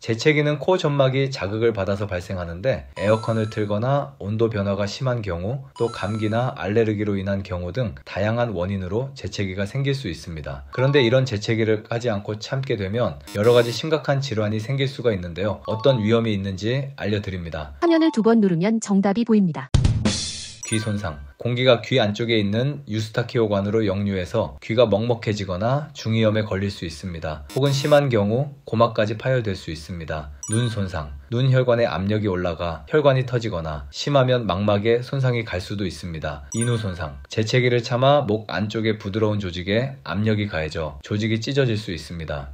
재채기는 코 점막이 자극을 받아서 발생하는데 에어컨을 틀거나 온도 변화가 심한 경우, 또 감기나 알레르기로 인한 경우 등 다양한 원인으로 재채기가 생길 수 있습니다. 그런데 이런 재채기를 하지 않고 참게 되면 여러 가지 심각한 질환이 생길 수가 있는데요. 어떤 위험이 있는지 알려드립니다. 화면을 2번 누르면 정답이 보입니다. 귀 손상. 공기가 귀 안쪽에 있는 유스타키오관으로 역류해서 귀가 먹먹해지거나 중이염에 걸릴 수 있습니다. 혹은 심한 경우 고막까지 파열될 수 있습니다. 눈 손상. 눈 혈관에 압력이 올라가 혈관이 터지거나 심하면 망막에 손상이 갈 수도 있습니다. 인후 손상. 재채기를 참아 목 안쪽의 부드러운 조직에 압력이 가해져 조직이 찢어질 수 있습니다.